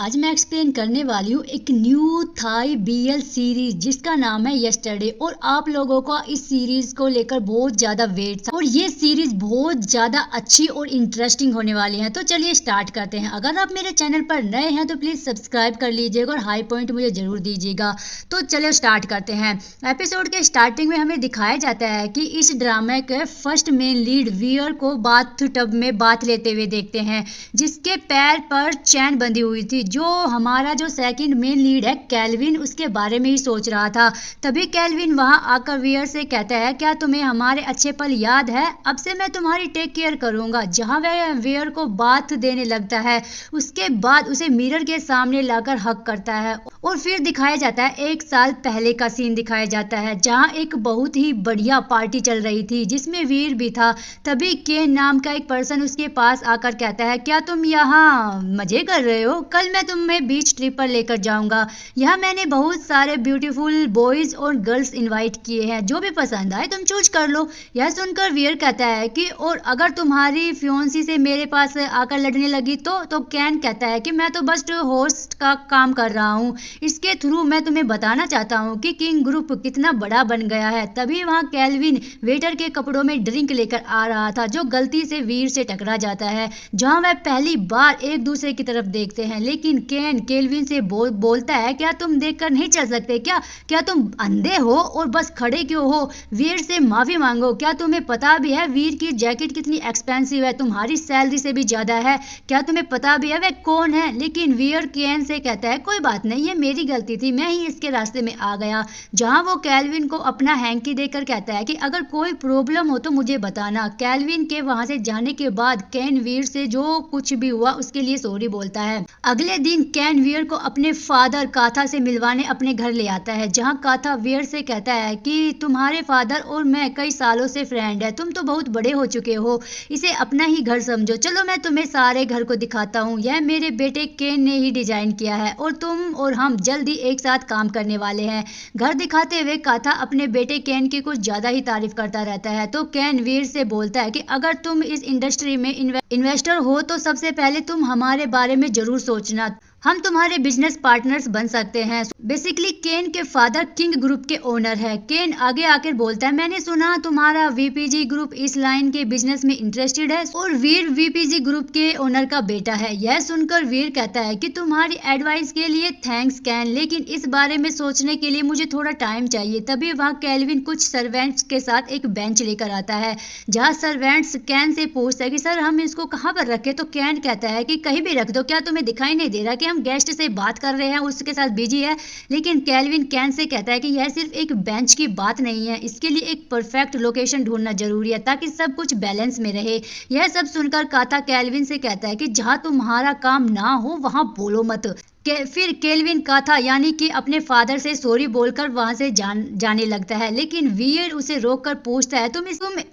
आज मैं एक्सप्लेन करने वाली हूँ एक न्यू थाई बीएल सीरीज जिसका नाम है यस्टरडे। और आप लोगों को इस सीरीज को लेकर बहुत ज्यादा वेट था और ये सीरीज बहुत ज्यादा अच्छी और इंटरेस्टिंग होने वाली है। तो चलिए स्टार्ट करते हैं। अगर आप मेरे चैनल पर नए हैं तो प्लीज सब्सक्राइब कर लीजिएगा और हाई पॉइंट मुझे जरूर दीजिएगा। तो चलिए स्टार्ट करते हैं। एपिसोड के स्टार्टिंग में हमें दिखाया जाता है कि इस ड्रामे के फर्स्ट मेन लीड वियर को बाथ टब में बाथ लेते हुए देखते हैं, जिसके पैर पर चैन बंधी हुई थी। जो हमारा जो सेकंड मेन लीड है कैल्विन, उसके बारे में ही सोच रहा था। तभी कैल्विन वहां आकर वियर से कहता है, क्या तुम्हें हमारे अच्छे पल याद है? अब से मैं तुम्हारी टेक केयर करूंगा। जहां वह वियर को बाथ देने लगता है, उसके बाद उसे मिरर के सामने लाकर हक करता है। और फिर दिखाया जाता है 1 साल पहले का सीन दिखाया जाता है, जहां एक बहुत ही बढ़िया पार्टी चल रही थी जिसमें वीर भी था। तभी केन नाम का एक पर्सन उसके पास आकर कहता है, क्या तुम यहाँ मजे कर रहे हो? कल मैं तुम्हें बीच ट्रिप पर लेकर जाऊंगा। यहाँ मैंने बहुत सारे ब्यूटीफुल बॉयज और गर्ल्स इनवाइट किए हैं, जो भी पसंद आए तुम चूज कर लो। यह सुनकर वियर कहता है कि और अगर तुम्हारी फियोंसी से मेरे पास आकर लड़ने लगी तो कैन कहता है कि मैं तो बस होस्ट का काम कर रहा हूँ। इसके थ्रू मैं तुम्हें बताना चाहता हूँ कि किंग ग्रुप कितना बड़ा बन गया है। तभी वहाँ कैल्विन वेटर के कपड़ों में ड्रिंक लेकर आ रहा था, जो गलती से वीर से टकरा जाता है। जहाँ वह पहली बार एक दूसरे की तरफ देखते हैं, लेकिन केन केल्विन से बोलता है, क्या तुम देखकर नहीं चल सकते? क्या तुम अंधे हो और बस खड़े क्यों हो? वीर से माफी मांगो। क्या तुम्हें पता भी है वीर की जैकेट कितनी एक्सपेंसिव है? तुम्हारी सैलरी से भी ज्यादा है। क्या तुम्हें पता भी है वह कौन है? लेकिन वीर केन से कहता है, कोई बात नहीं, ये मेरी गलती थी, मैं ही इसके रास्ते में आ गया। जहां वो कैल्विन को अपना हैंकी देकर कहता है कि अगर कोई प्रॉब्लम हो तो मुझे बताना। कैल्विन के वहां से जाने के बाद कैन वीर से जो कुछ भी हुआ उसके लिए सॉरी बोलता है। अगले दिन कैन वीर को अपने फादर काथा से मिलवाने अपने घर ले आता है, जहां काथा वीर से कहता है कि तुम्हारे फादर और मैं कई सालों से फ्रेंड है, तुम तो बहुत बड़े हो चुके हो, इसे अपना ही घर समझो। चलो मैं तुम्हें सारे घर को दिखाता हूँ। यह मेरे बेटे केन ने ही डिजाइन किया है और तुम और हम जल्दी एक साथ काम करने वाले हैं। घर दिखाते हुए काथा अपने बेटे केन की कुछ ज्यादा ही तारीफ करता रहता है। तो केन वीर से बोलता है कि अगर तुम इस इंडस्ट्री में इन्वेस्टर हो तो सबसे पहले तुम हमारे बारे में जरूर सोचना, हम तुम्हारे बिजनेस पार्टनर्स बन सकते हैं। बेसिकली केन के फादर किंग ग्रुप के ओनर है। केन आगे आकर बोलता है, मैंने सुना तुम्हारा वीपीजी ग्रुप इस लाइन के बिजनेस में इंटरेस्टेड है और वीर वीपीजी ग्रुप के ओनर का बेटा है। यह सुनकर वीर कहता है कि तुम्हारी एडवाइस के लिए थैंक्स कैन, लेकिन इस बारे में सोचने के लिए मुझे थोड़ा टाइम चाहिए। तभी वहाँ कैल्विन कुछ सर्वेंट्स के साथ एक बेंच लेकर आता है, जहाँ सर्वेंट्स कैन से पूछता है कि सर हम इसको कहाँ पर रखें? तो कैन कहता है कि कहीं भी रख दो, क्या तुम्हें दिखाई नहीं दे रहा कि हम गेस्ट से बात कर रहे हैं, उसके साथ बिजी है? लेकिन कैल्विन कैन से कहता है कि यह सिर्फ एक बेंच की बात नहीं है, इसके लिए एक परफेक्ट लोकेशन ढूंढना जरूरी है ताकि सब कुछ बैलेंस में रहे। यह सब सुनकर काथा कैल्विन से कहता है कि जहां तुम्हारा काम ना हो वहां बोलो मत। फिर केल्विन काथा यानी कि अपने फादर से सॉरी बोलकर वहां से जाने लगता है, लेकिन वीर उसे रोककर पूछता है, तुम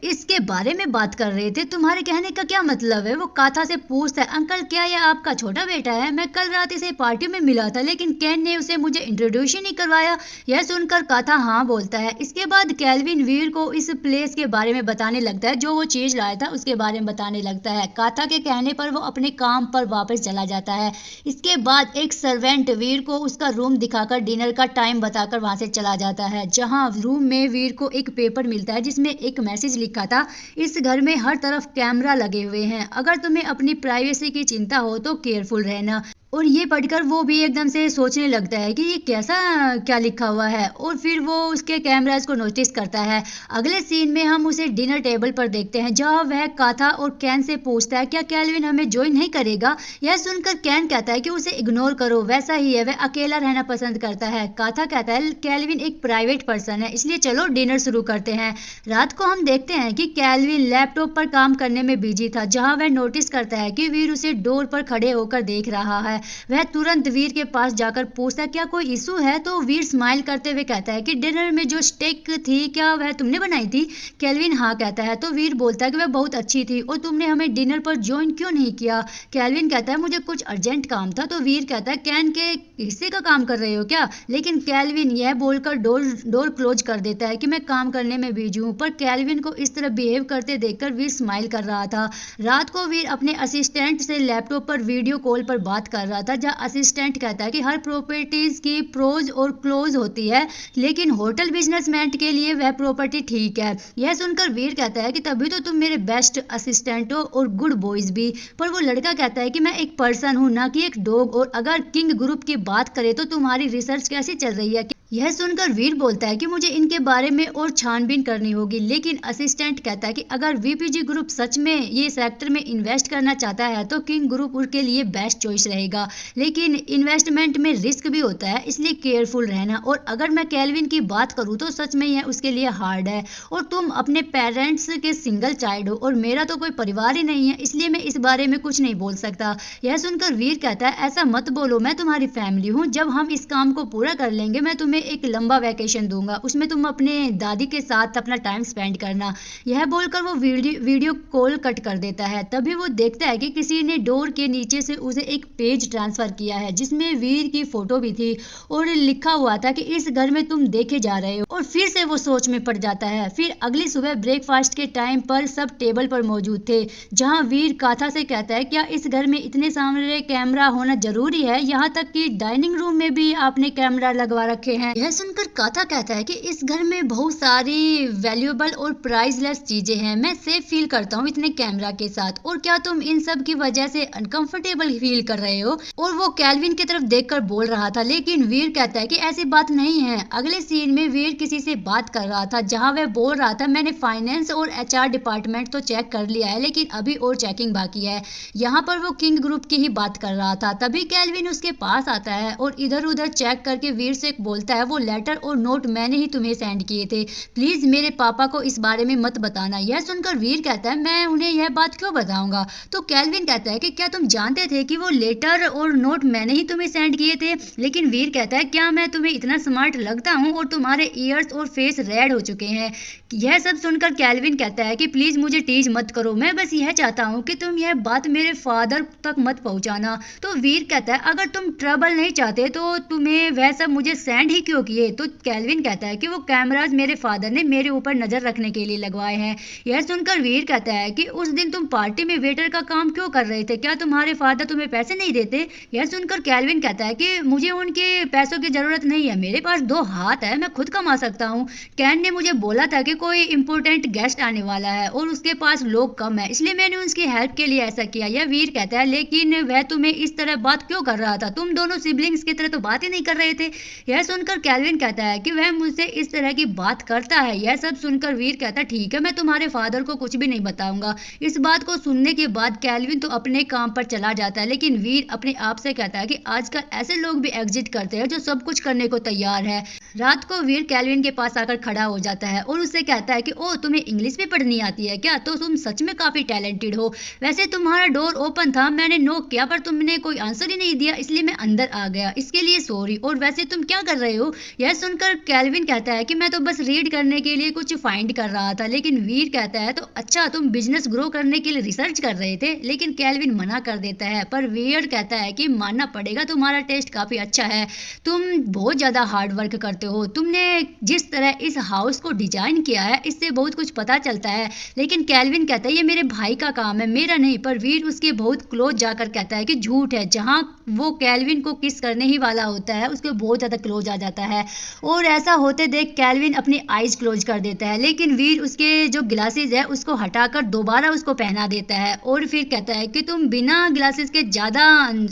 इसके बारे में बात कर रहे थे, तुम्हारे कहने का क्या मतलब है? वो काथा से पूछता है, अंकल क्या यह आपका छोटा बेटा है? मैं कल रात इसे पार्टी में मिला था, लेकिन केन ने उसे मुझे इंट्रोड्यूस ही नहीं करवाया। यह सुनकर काथा हाँ बोलता है। इसके बाद कैल्विन वीर को इस प्लेस के बारे में बताने लगता है, जो वो चीज लाया था उसके बारे में बताने लगता है। काथा के कहने पर वो अपने काम पर वापस चला जाता है। इसके बाद एक सर्वेंट वीर को उसका रूम दिखाकर डिनर का टाइम बताकर वहां से चला जाता है, जहां रूम में वीर को एक पेपर मिलता है जिसमें एक मैसेज लिखा था, इस घर में हर तरफ कैमरा लगे हुए हैं, अगर तुम्हें अपनी प्राइवेसी की चिंता हो तो केयरफुल रहना। और ये पढ़कर वो भी एकदम से सोचने लगता है कि ये कैसा क्या लिखा हुआ है, और फिर वो उसके कैमराज को नोटिस करता है। अगले सीन में हम उसे डिनर टेबल पर देखते हैं, जहां वह काथा और कैन से पूछता है, क्या कैल्विन हमें ज्वाइन नहीं करेगा? यह सुनकर कैन कहता है कि उसे इग्नोर करो, वैसा ही है, वह अकेला रहना पसंद करता है। काथा कहता है, कैल्विन एक प्राइवेट पर्सन है, इसलिए चलो डिनर शुरू करते हैं। रात को हम देखते हैं कि कैल्विन लैपटॉप पर काम करने में बिजी था, जहां वह नोटिस करता है कि वीर उसे डोर पर खड़े होकर देख रहा है। वह तुरंत वीर के पास जाकर पूछता है, क्या कोई इशू है? तो वीर स्माइल करते हुए कहता है कि डिनर में जो स्टेक थी क्या वह तुमने बनाई थी? कैल्विन हाँ कहता है। तो वीर बोलता है कि वह बहुत अच्छी थी और तुमने हमें डिनर पर ज्वाइन क्यों नहीं किया? कैल्विन कहता है, मुझे कुछ अर्जेंट काम था। तो वीर कहता है, कैन के हिस्से का काम कर रहे हो क्या? लेकिन कैल्विन यह बोलकर डोर क्लोज कर देता है कि मैं काम करने में बिजी हूँ। पर कैल्विन को इस तरह बिहेव करते देखकर वीर स्माइल कर रहा था। रात को वीर अपने असिस्टेंट से लैपटॉप पर वीडियो कॉल पर बात कर रहा था, जहाँ असिस्टेंट कहता है कि हर प्रॉपर्टीज की प्रोज और क्लोज होती है, लेकिन होटल बिजनेसमैन के लिए वह प्रॉपर्टी ठीक है। यह सुनकर वीर कहता है कि तभी तो तुम मेरे बेस्ट असिस्टेंट हो और गुड बॉयज भी। पर वो लड़का कहता है कि मैं एक पर्सन हूँ, ना कि एक डॉग, और अगर किंग ग्रुप की बात करें तो तुम्हारी रिसर्च कैसी चल रही है। यह सुनकर वीर बोलता है कि मुझे इनके बारे में और छानबीन करनी होगी, लेकिन असिस्टेंट कहता है कि अगर वीपीजी ग्रुप सच में ये सेक्टर में इन्वेस्ट करना चाहता है तो किंग ग्रुप उनके लिए बेस्ट चॉइस रहेगा, लेकिन इन्वेस्टमेंट में रिस्क भी होता है, इसलिए केयरफुल रहना। और अगर मैं केल्विन की बात करूँ तो सच में यह उसके लिए हार्ड है, और तुम अपने पेरेंट्स के सिंगल चाइल्ड हो और मेरा तो कोई परिवार ही नहीं है, इसलिए मैं इस बारे में कुछ नहीं बोल सकता। यह सुनकर वीर कहता है ऐसा मत बोलो, मैं तुम्हारी फैमिली हूँ, जब हम इस काम को पूरा कर लेंगे मैं तुम्हें एक लंबा वैकेशन दूंगा, उसमें तुम अपने दादी के साथ अपना टाइम स्पेंड करना। यह बोलकर वो वीडियो कॉल कट कर देता है। तभी वो देखता है कि किसी ने डोर के नीचे से उसे एक पेज ट्रांसफर किया है जिसमें वीर की फोटो भी थी और लिखा हुआ था कि इस घर में तुम देखे जा रहे हो। और फिर से वो सोच में पड़ जाता है। फिर अगली सुबह ब्रेकफास्ट के टाइम पर सब टेबल पर मौजूद थे, जहां वीर काथा से कहता है क्या इस घर में इतने सारे कैमरा होना जरूरी है, यहाँ तक कि डाइनिंग रूम में भी आपने कैमरा लगवा रखे हैं। यह सुनकर काथा कहता है कि इस घर में बहुत सारी वैल्यूएबल और प्राइसलेस चीजें हैं, मैं सेफ फील करता हूँ इतने कैमरा के साथ, और क्या तुम इन सब की वजह से अनकंफर्टेबल फील कर रहे हो। और वो केल्विन की तरफ देखकर बोल रहा था, लेकिन वीर कहता है कि ऐसी बात नहीं है। अगले सीन में वीर किसी से बात कर रहा था, जहाँ वह बोल रहा था मैंने फाइनेंस और HR डिपार्टमेंट तो चेक कर लिया है, लेकिन अभी और चेकिंग बाकी है। यहाँ पर वो किंग ग्रुप की ही बात कर रहा था। तभी केल्विन उसके पास आता है और इधर उधर चेक करके वीर से बोलता है वो लेटर और नोट मैंने ही तुम्हें सेंड किए थे, प्लीज मेरे पापा को इस बारे में मत बताना। यह सुनकर वीर कहता है मैं उन्हें यह बात क्यों बताऊंगा। तो केल्विन कहता है कि क्या तुम जानते थे कि वो लेटर और नोट मैंने ही तुम्हें सेंड किए थे। लेकिन वीर कहता है क्या मैं तुम्हें इतना स्मार्ट लगता हूँ, और तुम्हारे ईयर्स और फेस रेड हो चुके हैं। यह सब सुनकर केल्विन कहता है कि प्लीज मुझे टीज मत करो, मैं बस यह चाहता हूँ कि तुम यह बात मेरे फादर तक मत पहुंचाना। तो वीर कहता है अगर तुम ट्रबल नहीं चाहते तो तुम्हें वह सब मुझे सेंड ही क्यों किए। तो केल्विन कहता है कि वो कैमराज मेरे फादर ने मेरे ऊपर नजर रखने के लिए लगवाए हैं। यह सुनकर वीर कहता है कि उस दिन तुम पार्टी में वेटर का काम क्यों कर रहे थे, क्या तुम्हारे फादर तुम्हें पैसे नहीं देते। यह सुनकर केल्विन कहता है कि मुझे उनके पैसों की जरूरत नहीं है, मेरे पास 2 हाथ है, मैं खुद कमा सकता हूँ। कैन ने मुझे बोला था कि कोई इंपोर्टेंट गेस्ट आने वाला है और उसके पास लोग कम है, इसलिए मैंने उसकी हेल्प के लिए ऐसा किया। यह वीर कहता है लेकिन वह तुम्हें इस तरह बात क्यों कर रहा था, तुम दोनों सिबलिंग्स की तरह तो बात ही नहीं कर रहे थे। यह सुनकर केल्विन कहता है कि वह मुझसे इस तरह की बात करता है। यह सब सुनकर वीर कहता है ठीक है, मैं तुम्हारे फादर को कुछ भी नहीं बताऊंगा। इस बात को सुनने के बाद केल्विन तो अपने काम पर चला जाता है, लेकिन वीर अपने आप से कहता है कि आजकल ऐसे लोग भी एग्जिट करते हैं जो सब कुछ करने को तैयार है। रात को वीर केल्विन के पास आकर खड़ा हो जाता है और उससे कहता है कि ओ तुम्हें इंग्लिश भी पढ़नी आती है क्या, तो तुम सच में काफी टैलेंटेड हो। वैसे तुम्हारा डोर ओपन था, मैंने नॉक किया पर तुमने कोई आंसर ही नहीं दिया, इसलिए मैं अंदर आ गया, इसके लिए सॉरी। और वैसे तुम क्या कर रहे हो। यह सुनकर केल्विन कहता है कि मैं तो बस रीड करने के लिए कुछ फाइंड कर रहा था। लेकिन वीर कहता है तो अच्छा तुम बिजनेस ग्रो करने के लिए रिसर्च कर रहे थे। लेकिन केल्विन मना कर देता है, पर वीर कहता है कि मानना पड़ेगा तुम्हारा टेस्ट काफी अच्छा है, तुम बहुत ज्यादा हार्ड वर्क करते हो, तुमने जिस तरह इस हाउस को डिजाइन किया है इससे बहुत कुछ पता चलता है। लेकिन केल्विन कहता है ये मेरे भाई का काम है, मेरा नहीं। पर वीर उसके बहुत क्लोज जाकर कहता है कि झूठ है। जहां वो केल्विन को किस करने ही वाला होता है उसके बहुत ज्यादा क्लोज आ जाता है, और ऐसा होते देख केल्विन अपनी आईज क्लोज कर देता है। लेकिन वीर उसके जो ग्लासेस है उसको हटाकर दोबारा उसको पहना देता है और फिर कहता है कि तुम बिना ग्लासेस के ज्यादा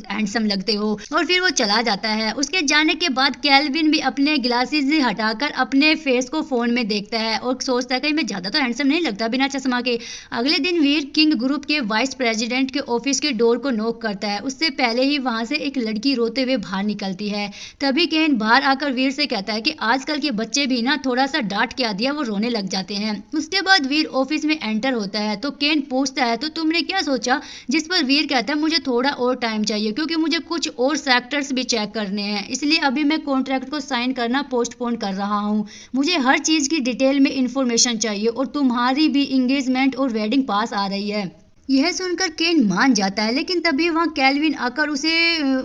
हैंडसम लगते हो, और फिर वो चला जाता है। उसके जाने के बाद केल्विन भी अपने ग्लासेस हटाकर अपने फेस को फोन में देखता है और सोचता है कि मैं ज्यादा तो हैंडसम नहीं लगता बिना चश्मा के। अगले दिन वीर किंग ग्रुप के वाइस प्रेसिडेंट के ऑफिस के डोर को नॉक करता है। उससे पहले ही वहां से एक लड़की रोते हुए बाहर निकलती है। तभी केन बाहर आकर वीर से कहता है कि आजकल के बच्चे भी ना थोड़ा सा डांट के आ दिया वो रोने लग जाते हैं। उसके बाद वीर ऑफिस में एंटर होता है तो केन पूछता है तो तुमने क्या सोचा, जिस पर वीर कहता है मुझे थोड़ा और टाइम चाहिए क्योंकि मुझे कुछ और सेक्टर्स भी चेक करने हैं, इसलिए अभी मैं कॉन्ट्रैक्ट को साइन करना पोस्टपोन कर रहा हूँ। मुझे हर चीज की डिटेल में इंफॉर्मेशन चाहिए और तुम्हारी भी इंगेजमेंट और वेडिंग पास आ रही है। यह सुनकर केन मान जाता है, लेकिन तभी वहाँ कैल्विन आकर उसे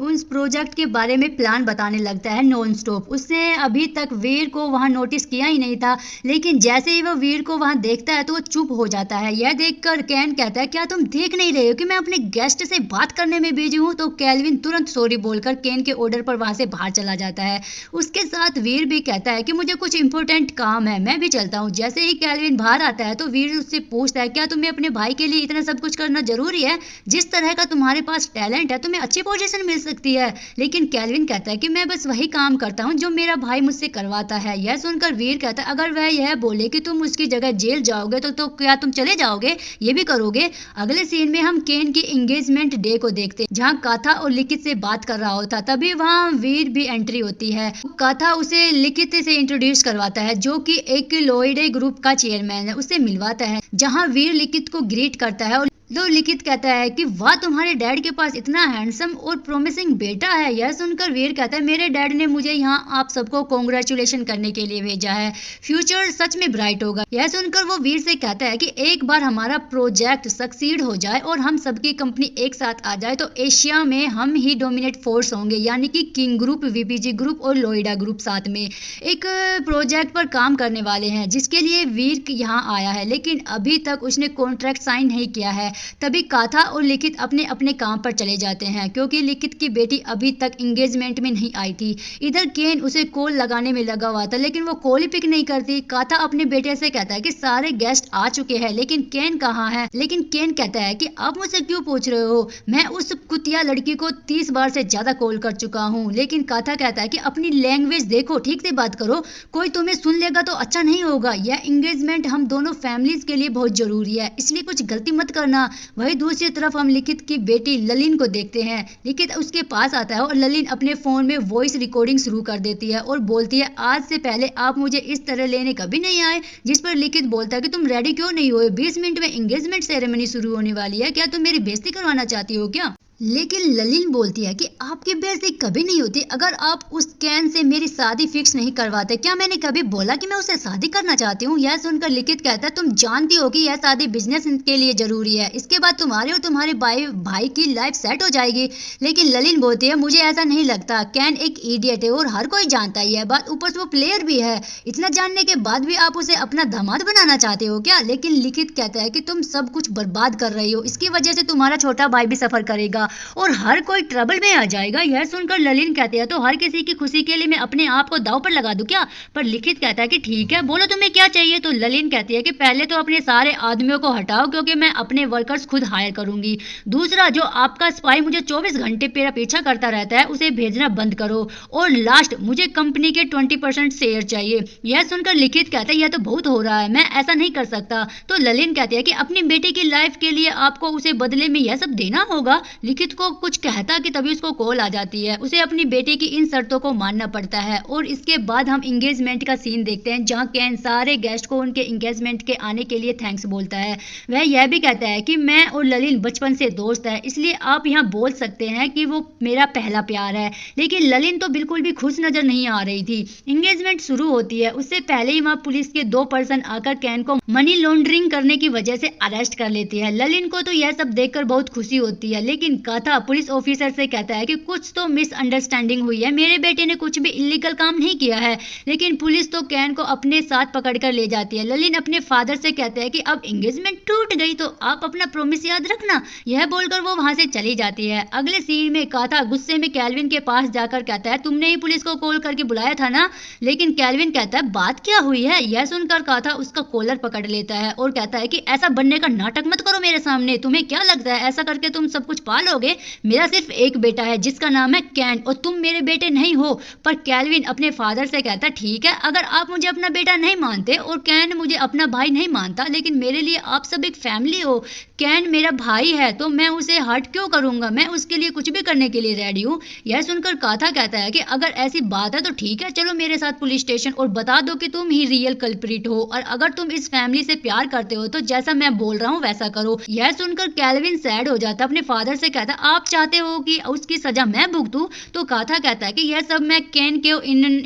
उस प्रोजेक्ट के बारे में प्लान बताने लगता है नॉन स्टॉप। उसने अभी तक वीर को वहाँ नोटिस किया ही नहीं था, लेकिन जैसे ही वह वीर को वहाँ देखता है तो वो चुप हो जाता है। यह देखकर केन कहता है, क्या तुम देख नहीं रहे हो कि मैं अपने गेस्ट से बात करने में बिजी हूँ? तो कैल्विन तुरंत सॉरी बोलकर केन के ऑर्डर पर वहाँ से बाहर चला जाता है। उसके साथ वीर भी कहता है कि मुझे कुछ इंपॉर्टेंट काम है, मैं भी चलता हूँ। जैसे ही कैल्विन बाहर आता है तो वीर उससे पूछता है, क्या तुम्हें अपने भाई के लिए इतना सब कुछ करना जरूरी है? जिस तरह का तुम्हारे पास टैलेंट है तुम्हें अच्छी पोजीशन मिल सकती है। लेकिन कैल्विन कहता है कि मैं बस वही काम करता हूँ जो मेरा भाई मुझसे करवाता है। यह सुनकर वीर कहता है, अगर वह यह बोले कि तुम उसकी जगह जेल जाओगे तो क्या तुम चले जाओगे? ये भी करोगे? अगले सीन में हम केन की एंगेजमेंट डे को देखते हैं, जहाँ काथा और लिखित से बात कर रहा होता। तभी वहाँ वीर भी एंट्री होती है। काथा उसे लिखित से इंट्रोड्यूस करवाता है, जो कि एक लोइडे ग्रुप का चेयरमैन है। उसे मिलवाता है, जहाँ वीर लिखित को ग्रीट करता है और लिखित कहता है कि वाह, तुम्हारे डैड के पास इतना हैंडसम और प्रोमिसिंग बेटा है। यह सुनकर वीर कहता है, मेरे डैड ने मुझे यहाँ आप सबको कॉन्ग्रेचुलेशन करने के लिए भेजा है, फ्यूचर सच में ब्राइट होगा। यह सुनकर वो वीर से कहता है कि एक बार हमारा प्रोजेक्ट सक्सीड हो जाए और हम सबकी कंपनी एक साथ आ जाए तो एशिया में हम ही डोमिनेट फोर्स होंगे, यानी कि किंग ग्रुप, वीपीजी ग्रुप और लोइडा ग्रुप साथ में एक प्रोजेक्ट पर काम करने वाले हैं, जिसके लिए वीर यहाँ आया है, लेकिन अभी तक उसने कॉन्ट्रैक्ट साइन नहीं किया है। तभी काथा और लिखित अपने अपने काम पर चले जाते हैं, क्योंकि लिखित की बेटी अभी तक एंगेजमेंट में नहीं आई थी। इधर केन उसे कॉल लगाने में लगा हुआ था, लेकिन वो कॉल ही पिक नहीं करती। काथा अपने बेटे से कहता है कि सारे गेस्ट आ चुके हैं, लेकिन केन कहाँ है? लेकिन केन कहता है कि आप मुझसे क्यों पूछ रहे हो, मैं उस कुतिया लड़की को 30 बार से ज्यादा कॉल कर चुका हूँ। लेकिन काथा कहता है कि अपनी लैंग्वेज देखो, ठीक से बात करो, कोई तुम्हें सुन लेगा तो अच्छा नहीं होगा। यह एंगेजमेंट हम दोनों फैमिलीज के लिए बहुत जरूरी है, इसलिए कुछ गलती मत करना। वही दूसरी तरफ हम लिखित की बेटी ललिन को देखते हैं। लिखित उसके पास आता है और ललिन अपने फोन में वॉइस रिकॉर्डिंग शुरू कर देती है और बोलती है, आज से पहले आप मुझे इस तरह लेने कभी नहीं आए। जिस पर लिखित बोलता है कि तुम रेडी क्यों नहीं हुए? 20 मिनट में एंगेजमेंट सेरेमनी शुरू होने वाली है, क्या तुम मेरी बेइज्जती करवाना चाहती हो क्या? लेकिन ललिन बोलती है कि आपकी बेइज्जती कभी नहीं होती अगर आप उस कैन से मेरी शादी फिक्स नहीं करवाते। क्या मैंने कभी बोला कि मैं उससे शादी करना चाहती हूँ? यह सुनकर लिखित कहता है, तुम जानती हो कि यह शादी बिजनेस के लिए जरूरी है, इसके बाद तुम्हारे और तुम्हारे भाई की लाइफ सेट हो जाएगी। लेकिन ललिन बोलती है, मुझे ऐसा नहीं लगता, कैन एक इडियट है और हर कोई जानता ही है बात, ऊपर से वो प्लेयर भी है। इतना जानने के बाद भी आप उसे अपना दामाद बनाना चाहते हो क्या? लेकिन लिखित कहता है कि तुम सब कुछ बर्बाद कर रही हो, इसकी वजह से तुम्हारा छोटा भाई भी सफर करेगा और हर कोई ट्रबल में आ जाएगा। यह सुनकर ललिन कहती है, तो हर किसी की खुशी के लिए मैं अपने आप को दांव पर लगा दूं क्या? पर लिखित कहता है कि ठीक है, बोलो तुम्हें क्या चाहिए? तो ललिन कहती है कि पहले तो अपने सारे आदमियों को हटाओ, क्योंकि मैं अपने वर्कर्स खुद हायर करूंगी। दूसरा, जो आपका स्पाई मुझे 24 घंटे मेरा पीछा करता रहता है, उसे भेजना बंद करो। और लास्ट, मुझे कंपनी के 20% शेयर चाहिए। यह सुनकर लिखित कहता है, यह तो बहुत हो रहा है, मैं ऐसा नहीं कर सकता। तो ललिन कहती है कि अपनी बेटी की लाइफ के लिए आपको उसे बदले में यह सब देना होगा। लिखित को कुछ कहता कि तभी उसको कॉल आ जाती है। उसे अपनी बेटे की इन शर्तों को मानना पड़ता है और इसके बाद हम एंगेजमेंट का सीन देखते हैं, जहां कैन सारे गेस्ट को उनके एंगेजमेंट के आने के लिए थैंक्स बोलता है। वह यह भी कहता है कि मैं और ललिन बचपन से दोस्त है, इसलिए आप यहाँ बोल सकते हैं कि वो मेरा पहला प्यार है। लेकिन ललिन तो बिल्कुल भी खुश नजर नहीं आ रही थी। एंगेजमेंट शुरू होती है, उससे पहले ही वहाँ पुलिस के 2 पर्सन आकर कैन को मनी लॉन्ड्रिंग करने की वजह से अरेस्ट कर लेती है। ललिन को तो यह सब देखकर बहुत खुशी होती है, लेकिन काथा पुलिस ऑफिसर से कहता है कि कुछ तो मिसअंडरस्टैंडिंग हुई है, मेरे बेटे ने कुछ भी इलीगल काम नहीं किया है। लेकिन पुलिस तो कैन को अपने साथ पकड़कर ले जाती है। ललिन अपने फादर से कहता है कि अब एंगेजमेंट टूट गई तो आप अपना प्रॉमिस याद रखना। यह बोलकर वो वहां से चली जाती है। अगले सीन में काथा गुस्से में कैल्विन के पास जाकर कहता है, तुमने ही पुलिस को कॉल करके बुलाया था ना? लेकिन कैल्विन कहता है, बात क्या हुई है? यह सुनकर काथा उसका कॉलर पकड़ लेता है और कहता है कि ऐसा बनने का नाटक मत करो मेरे सामने। तुम्हें क्या लगता है ऐसा करके तुम सब कुछ पा लोगे? मेरा सिर्फ एक बेटा है जिसका नाम है कैन और तुम मेरे बेटे नहीं हो। पर कैल्विन अपने फादर से कहता है, ठीक है, अगर आप मुझे अपना बेटा नहीं मानते और कैन मुझे अपना भाई नहीं मानता, लेकिन मेरे लिए आप सब एक फैमिली हो। कैन मेरा भाई है तो मैं उसे हर्ट क्यों करूंगा? मैं उसके लिए कुछ भी करने के लिए रेडी हूँ। यह सुनकर काथा कहता है कि अगर ऐसी बात है तो ठीक है, चलो मेरे साथ पुलिस स्टेशन और बता दो कि तुम ही रियल कल्प्रिट हो, और अगर तुम इस फैमिली से प्यार करते हो तो जैसा मैं बोल रहा हूँ वैसा करो। यह सुनकर कैल्विन सैड हो जाता है, अपने फादर से कहता कहता है आप चाहते हो कि उसकी सजा मैं भुगतूं? तो काथा कहता है कि यह सब मैं केन के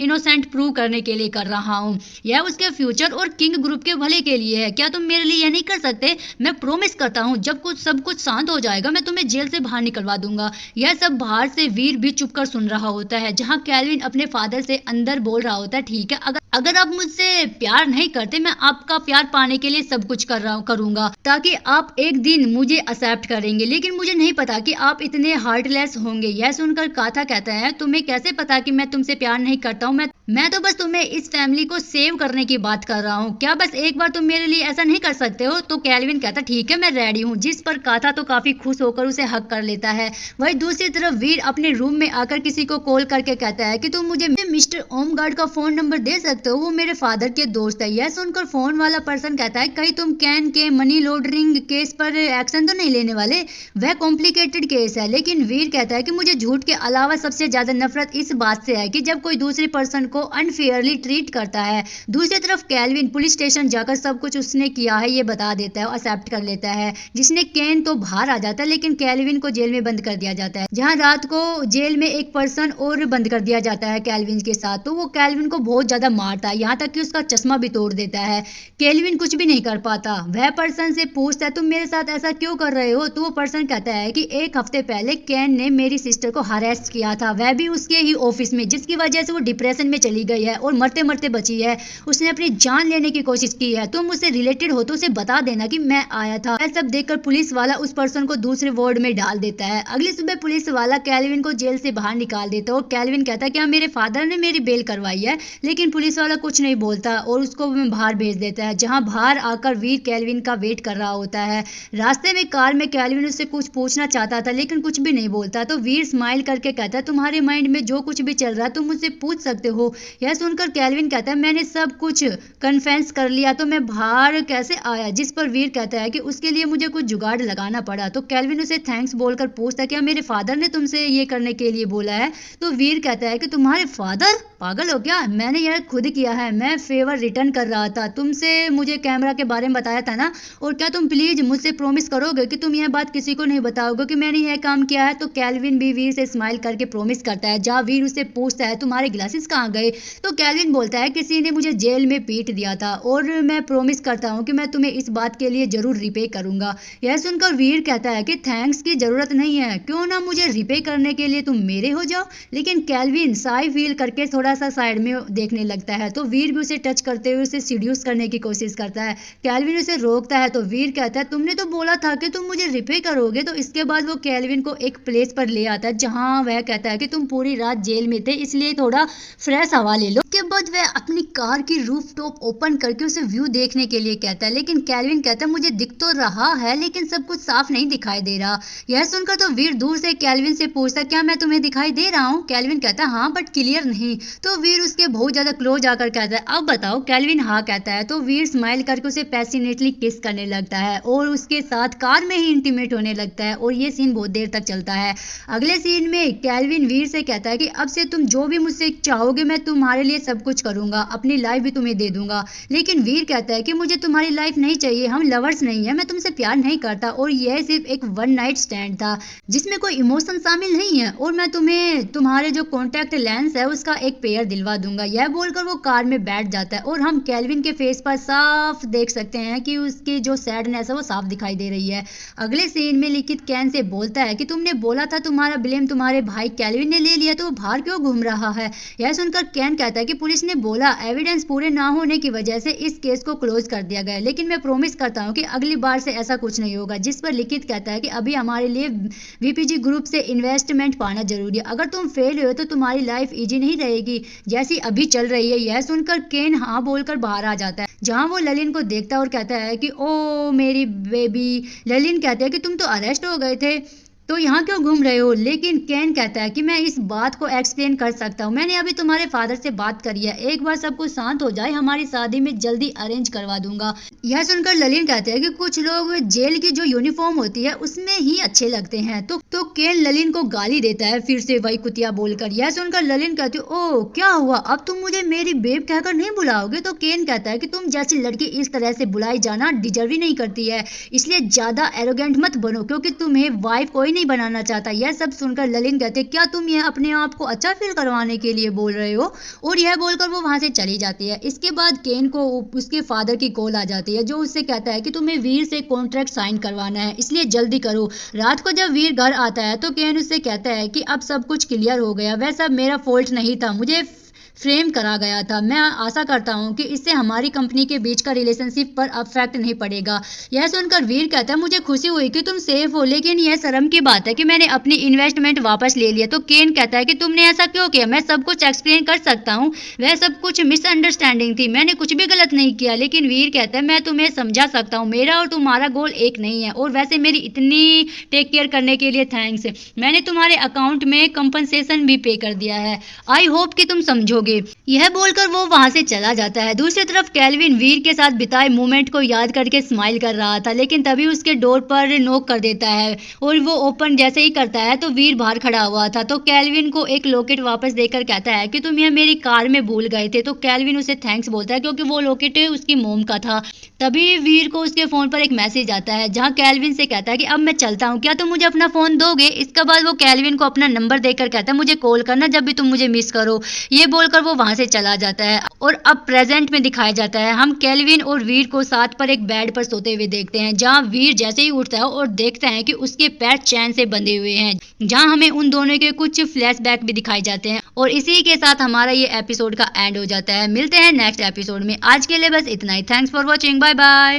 इनोसेंट प्रूव करने के लिए कर रहा हूँ, यह उसके फ्यूचर और किंग ग्रुप के भले के लिए है। क्या तुम मेरे लिए यह नहीं कर सकते? मैं प्रॉमिस करता हूँ जब सब कुछ शांत हो जाएगा मैं तुम्हें जेल से बाहर निकलवा दूंगा। यह सब बाहर से वीर भी चुप कर सुन रहा होता है, जहाँ कैल्विन अपने फादर से अंदर बोल रहा होता है ठीक है, अगर आप मुझसे प्यार नहीं करते मैं आपका प्यार पाने के लिए सब कुछ करूंगा ताकि आप एक दिन मुझे एक्सेप्ट करेंगे, लेकिन मुझे नहीं पता कि आप इतने हार्टलेस होंगे। यह सुनकर काथा कहता है तुम्हें कैसे पता कि मैं तुमसे प्यार नहीं करता हूँ? मैं तो बस तुम्हें इस फैमिली को सेव करने की बात कर रहा हूँ, क्या बस एक बार तुम मेरे लिए ऐसा नहीं कर सकते हो? तो कैल्विन कहता ठीक है मैं रेडी हूँ, जिस पर काथा तो काफी खुश होकर उसे हक कर लेता है। वही दूसरी तरफ वीर अपने रूम में आकर किसी को कॉल करके कहता है कि तुम मुझे मिस्टर ओमगार्ड का फोन नंबर दे सकते हो, वो मेरे फादर के दोस्त है। यह सुनकर फोन वाला पर्सन कहता है कहीं तुम कैन के मनी लॉन्ड्रिंग केस पर एक्शन तो नहीं लेने वाले? वह कॉम्प्लिकेटेड केस है। लेकिन वीर कहता है कि मुझे झूठ के अलावा सबसे ज्यादा नफरत इस बात से है कि जब कोई दूसरे पर्सन को अनफेयरली ट्रीट करता है। दूसरी तरफ कैल्विन पुलिस स्टेशन जाकर सब कुछ उसने किया है ये बता देता है और एक्सेप्ट कर लेता है, जिसने केन तो बाहर आ जाता है लेकिन कैल्विन को जेल में बंद कर दिया जाता है, जहां रात को जेल में एक पर्सन और बंद कर दिया जाता है कैल्विन के साथ। तो वो कैल्विन को बहुत ज्यादा मारता है, यहाँ तक कि उसका चश्मा भी तोड़ देता है। कैल्विन कुछ भी नहीं कर पाता। वह पर्सन से पूछता है तुम मेरे साथ ऐसा क्यों कर रहे हो? तो वो पर्सन कहता है कि एक हफ्ते पहले केन ने मेरी सिस्टर को हरेस्ट किया था, वह भी उसके ही ऑफिस में, जिसकी वजह से वो डिप्रेशन में चली गई है और मरते मरते बची है। उसने अपनी जान लेने की कोशिश की है, तुम उससे रिलेटेड हो तो उसे बता देना कि मैं आया था। यह सब देखकर पुलिस वाला उस पर्सन को दूसरे वार्ड में डाल देता है। अगली सुबह पुलिस वाला कैल्विन को जेल से बाहर निकाल देता है और कैल्विन कहता है क्या मेरे फादर ने मेरी बेल करवाई है? लेकिन पुलिस वाला कुछ नहीं बोलता और उसको बाहर भेज देता है, जहां बाहर आकर वीर कैल्विन का वेट कर रहा होता है। रास्ते में कार में कैल्विन उससे कुछ पूछना चाहता था लेकिन कुछ भी नहीं बोलता, तो वीर स्माइल करके कहता है तुम्हारे माइंड में जो कुछ भी चल रहा है तुम मुझसे पूछ सकते हो। यह सुनकर कैल्विन कहता है मैंने सब कुछ कन्फेस कर लिया तो मैं बाहर कैसे आया? जिस पर वीर कहता है कि उसके लिए मुझे कुछ जुगाड़ लगाना पड़ा। तो कैल्विन उसे थैंक्स बोलकर पूछता है क्या मेरे फादर ने तुमसे ये करने के लिए बोला है? तो वीर कहता है कि तुम्हारे फादर? पागल हो क्या? मैंने यह खुद किया है, मैं फेवर रिटर्न कर रहा था। तुमसे मुझे कैमरा के बारे में बताया था ना, और क्या तुम प्लीज मुझसे प्रॉमिस करोगे कि तुम यह बात किसी को नहीं बताओगे कि मैंने यह काम किया है? तो कैल्विन भी वीर से स्माइल करके प्रॉमिस करता है। जहाँ वीर उससे पूछता है तुम्हारे ग्लासेस कहाँ गए? तो कैल्विन बोलता है किसी ने मुझे जेल में पीट दिया था और मैं प्रॉमिस करता हूँ कि मैं तुम्हें इस बात के लिए जरूर रिपे करूंगा। यह सुनकर वीर कहता है कि थैंक्स की जरूरत नहीं है, क्यों ना मुझे रिपे करने के लिए तुम मेरे हो जाओ। लेकिन कैल्विन साई फील करके थोड़ा सा साइड में देखने लगता है, तो वीर भी उसे टच करते हुए उसे सीड्यूस करने की कोशिश करता है। कैल्विन उसे रोकता है तो वीर कहता है तुमने तो बोला था कि तुम मुझे रिपे करोगे। तो इसके बाद वो कैल्विन को एक प्लेस पर ले आता है जहां वह कहता है कि तुम पूरी रात जेल में थे इसलिए थोड़ा फ्रेश हवा ले लो। उसके बाद वह अपनी कार की रूफ टॉप ओपन करके उसे व्यू देखने के लिए कहता है, लेकिन कैल्विन कहता है मुझे दिख तो रहा है लेकिन सब कुछ साफ नहीं दिखाई दे रहा। यह सुनकर तो वीर दूर से कैल्विन से पूछता क्या मैं तुम्हें दिखाई दे रहा हूँ? कैल्विन कहता है हाँ बट क्लियर नहीं। तो वीर उसके बहुत ज्यादा क्लोज आकर कहता है अब बताओ। कैल्विन हाँ कहता है तो वीर स्माइल करके उसे पैशनेटली किस करने लगता है और उसके साथ कार में ही इंटीमेट होने लगता है और ये सीन बहुत देर तक चलता है। अगले सीन में कैल्विन वीर से कहता है कि अब से तुम जो भी मुझसे चाहोगे मैं तुम्हारे लिए सब कुछ करूंगा, अपनी लाइफ भी तुम्हें दे दूंगा। लेकिन वीर कहता है कि मुझे तुम्हारी लाइफ नहीं चाहिए, हम लवर्स नहीं है, मैं तुमसे प्यार नहीं करता और यह सिर्फ एक वन नाइट स्टैंड था जिसमें कोई इमोशन शामिल नहीं है और मैं तुम्हें तुम्हारे जो कॉन्टैक्ट लेंस है उसका एक पेयर दिलवा दूंगा। यह बोलकर वो कार में बैठ जाता है और हम कैल्विन के फेस पर साफ देख सकते हैं कि उसकी जो सैडनेस है वो साफ दिखाई दे रही है। अगले सीन में लिखित कैन से बोलता है कि तुमने बोला था तुम्हारा ब्लेम तुम्हारे भाई कैल्विन ने ले लिया तो वो बाहर क्यों घूम रहा है? यह सुनकर कैन कहता है कि पुलिस ने बोला एविडेंस पूरे ना होने की वजह से इस केस को क्लोज कर दिया गया, लेकिन मैं प्रॉमिस करता हूँ कि अगली बार से ऐसा कुछ नहीं होगा। जिस पर लिखित कहता है कि अभी हमारे लिए वीपीजी ग्रुप से इन्वेस्टमेंट पाना जरूरी है, अगर तुम फेल हुए तो तुम्हारी लाइफ इजी नहीं रहेगी जैसी अभी चल रही है। यह सुनकर केन हाँ बोलकर बाहर आ जाता है जहां वो ललिन को देखता है और कहता है कि ओ मेरी बेबी। ललिन कहते हैं कि तुम तो अरेस्ट हो गए थे तो यहाँ क्यों घूम रहे हो? लेकिन केन कहता है कि मैं इस बात को एक्सप्लेन कर सकता हूँ, मैंने अभी तुम्हारे फादर से बात करी है, एक बार सब कुछ शांत हो जाए हमारी शादी में जल्दी अरेंज करवा दूंगा। यह सुनकर ललिन कहते हैं कि कुछ लोग जेल की जो यूनिफॉर्म होती है उसमें ही अच्छे लगते हैं। तो केन ललिन को गाली देता है फिर से वही कुतिया बोलकर। यह सुनकर ललिन कहती है ओ क्या हुआ, अब तुम मुझे मेरी बेब कहकर नहीं बुलाओगे? तो केन कहता है कि तुम जैसी लड़की इस तरह से बुलाई जाना डिजर्व ही नहीं करती है, इसलिए ज्यादा एरोगेंट मत बनो क्योंकि तुम्हें वाइफ कोई नहीं बनाना चाहता। यह सब सुनकर ललिन कहते क्या तुम यह अपने आप को अच्छा फील करवाने के लिए बोल रहे हो, और यह बोलकर वो वहां से चली जाती है। इसके बाद केन को उसके फादर की कॉल आ जाती है जो उससे कहता है कि तुम्हें वीर से कॉन्ट्रैक्ट साइन करवाना है, इसलिए जल्दी करो। रात को जब वीर घर आता है तो केन उससे कहता है कि अब सब कुछ क्लियर हो गया, वह सब मेरा फॉल्ट नहीं था, मुझे फ्रेम करा गया था। मैं आशा करता हूं कि इससे हमारी कंपनी के बीच का रिलेशनशिप पर अफेक्ट नहीं पड़ेगा। यह सुनकर वीर कहता है मुझे खुशी हुई कि तुम सेफ हो, लेकिन यह शर्म की बात है कि मैंने अपनी इन्वेस्टमेंट वापस ले लिया। तो केन कहता है कि तुमने ऐसा क्यों किया? मैं सब कुछ एक्सप्लेन कर सकता हूँ, वह सब कुछ मिसअंडरस्टैंडिंग थी, मैंने कुछ भी गलत नहीं किया। लेकिन वीर कहता है मैं तुम्हें समझा सकता हूँ, मेरा और तुम्हारा गोल एक नहीं है, और वैसे मेरी इतनी टेक केयर करने के लिए थैंक्स। मैंने तुम्हारे अकाउंट में कंपनसेशन भी पे कर दिया है, आई होप कि तुम समझोगे। यह बोलकर वो वहां से चला जाता है। दूसरी तरफ केल्विन वीर के साथ बिताए मोमेंट को याद करके स्माइल कर रहा था, लेकिन तभी उसके डोर पर नॉक कर देता है और वो ओपन जैसे ही करता है तो वीर बाहर खड़ा हुआ था। तो केल्विन को एक लॉकेट वापस देकर कहता है कि तुम यह मेरी कार में भूल गए थे। तो केल्विन उसे थैंक्स बोलता है क्योंकि वो लॉकेट उसकी मोम का था। तभी वीर को उसके फोन पर एक मैसेज आता है जहां केल्विन से कहता है कि अब मैं चलता हूँ, क्या तुम मुझे अपना फोन दोगे? इसके बाद वो केल्विन को अपना नंबर देकर कहता है मुझे कॉल करना जब भी तुम मुझे मिस करो। ये बोलकर वो वहां से चला जाता है और अब प्रेजेंट में दिखाया जाता है। हम केल्विन और वीर को साथ पर एक बेड पर सोते हुए देखते हैं, जहां वीर जैसे ही उठता है और देखता है कि उसके पैर चैन से बंधे हुए हैं, जहां हमें उन दोनों के कुछ फ्लैशबैक भी दिखाए जाते हैं। और इसी के साथ हमारा ये एपिसोड का एंड हो जाता है। मिलते हैं नेक्स्ट एपिसोड में, आज के लिए बस इतना ही। Thanks for watching, bye bye.